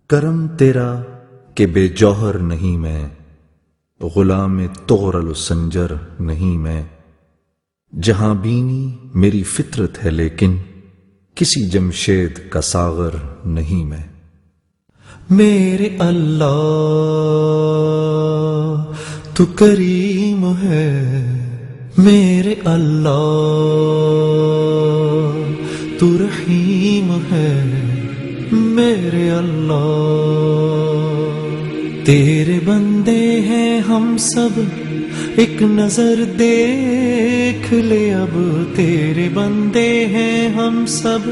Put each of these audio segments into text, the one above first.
کرم تیرا کہ بے جوہر نہیں میں، غلام طغرل و سنجر نہیں میں، جہاں بینی میری فطرت ہے لیکن کسی جمشید کا ساغر نہیں میں۔ میرے اللہ تو کریم ہے، میرے اللہ تو رحیم ہے، میرے اللہ تیرے بندے ہیں ہم سب، ایک نظر دیکھ لے اب، تیرے بندے ہیں ہم سب،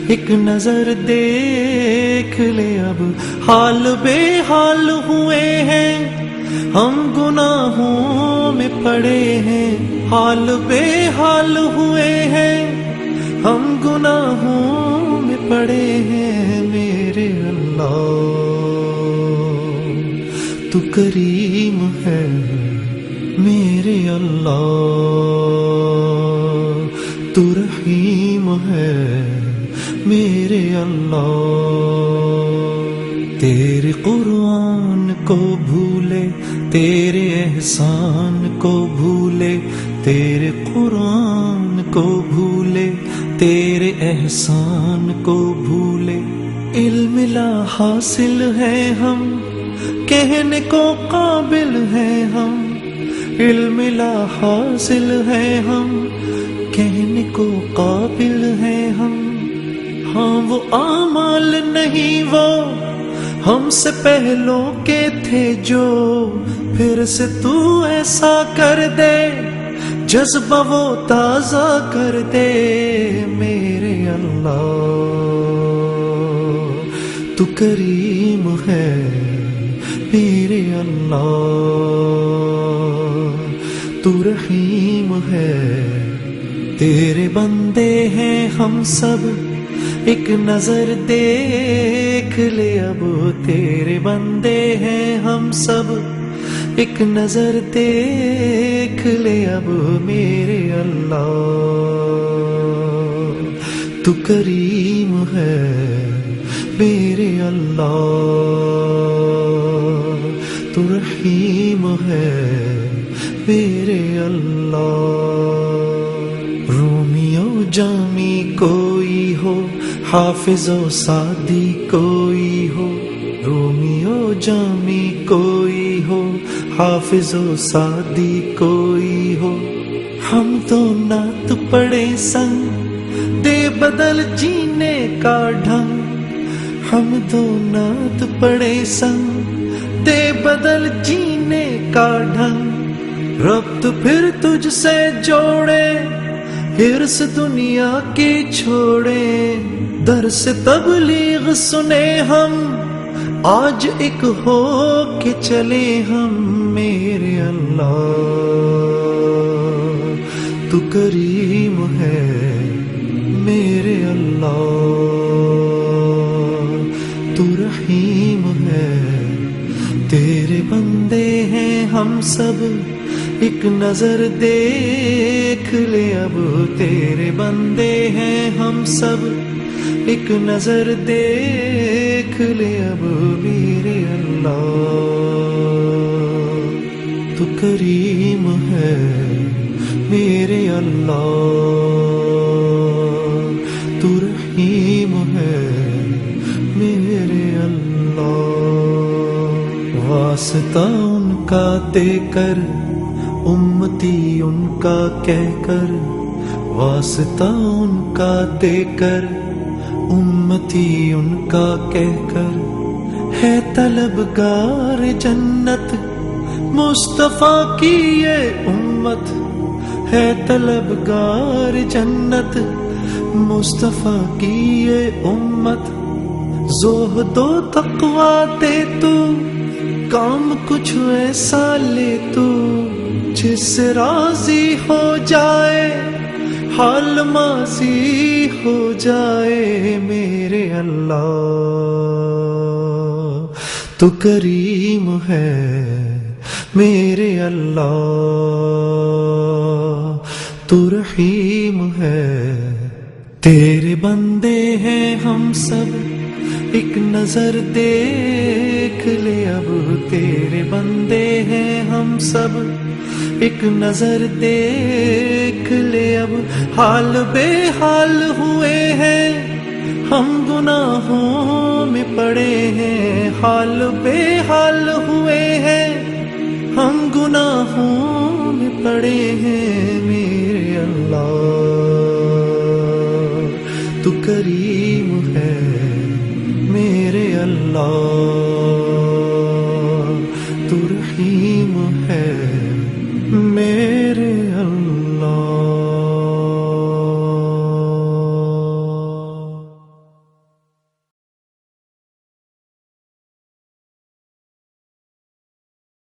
ایک نظر دیکھ لے اب، حال بے حال ہوئے ہیں ہم گناہوں میں پڑے ہیں، حال بے حال ہوئے ہیں ہم گناہوں میں پڑے ہیں، میرے اللہ تو کریم ہے، میرے اللہ تو رحیم ہے، میرے اللہ تیرے قرآن کو بھولے، تیرے احسان کو بھولے، تیرے قرآن کو بھولے، تیرے احسان کو بھولے، علم لا حاصل ہے ہم، کہنے کو قابل ہیں ہم، علم لا حاصل ہے ہم، کہنے کو قابل ہیں ہم، ہاں وہ اعمال نہیں وہ ہم سے پہلوں کے تھے جو، پھر سے تو ایسا کر دے جذبہ وہ تازہ کر دے، میرے اللہ تو کریم ہے، میرے اللہ تو رحیم ہے، تیرے بندے ہیں ہم سب، ایک نظر دیکھ لے اب، تیرے بندے ہیں ہم سب، ایک نظر دیکھ لے اب، میرے اللہ تو کریم ہے، میرے اللہ تو رحیم ہے، میرے اللہ رومیو جامی کوئی ہو، حافظ و سعدی کوئی ہو، رومیو جامی کوئی ہو، حافظ و سعدی کوئی ہو، ہم تو نعت پڑھے سنگ دے بدل جینے کا ڈھنگ، ہم تو نعت پڑھے سنگ دے بدل جینے کا ڈھنگ، رب تو پھر تجھ سے جوڑے، ہرس دنیا کی چھوڑے، درس تبلیغ سنے ہم، آج ایک ہو کے چلے ہم، میرے اللہ تو کریم ہے، میرے اللہ تو رحیم ہے، تیرے بندے ہیں ہم سب، ایک نظر دیکھ لے اب، تیرے بندے ہیں ہم سب، ایک نظر دیکھ لے اب، میرے اللہ تو کریم ہے، میرے اللہ تو رحیم ہے، میرے اللہ واسطہ ان کا دے کر، امتی ان کا کہہ کر، واسطہ ان کا دے کر، امتی ان کا کہہ کر، ہے طلبگار جنت مصطفیٰ کی یہ امت، ہے طلبگار جنت مصطفیٰ کی یہ امت، زہد و تقویٰ دے تو، کام کچھ ایسا لے تو، جس سے راضی ہو جائے حال ماضی ہو جائے، میرے اللہ تو کریم ہے، میرے اللہ تو رحیم ہے، تیرے بندے ہیں ہم سب، ایک نظر دیکھ لے اب تیرے بندے ہیں ہم سب، ایک نظر دیکھ لے اب حال بے حال ہوئے ہیں، ہم گناہوں میں پڑے ہیں، حال بے حال ہوئے ہیں، ہم گناہوں میں پڑے ہیں۔ میرے اللہ تو کریم ہے، میرے اللہ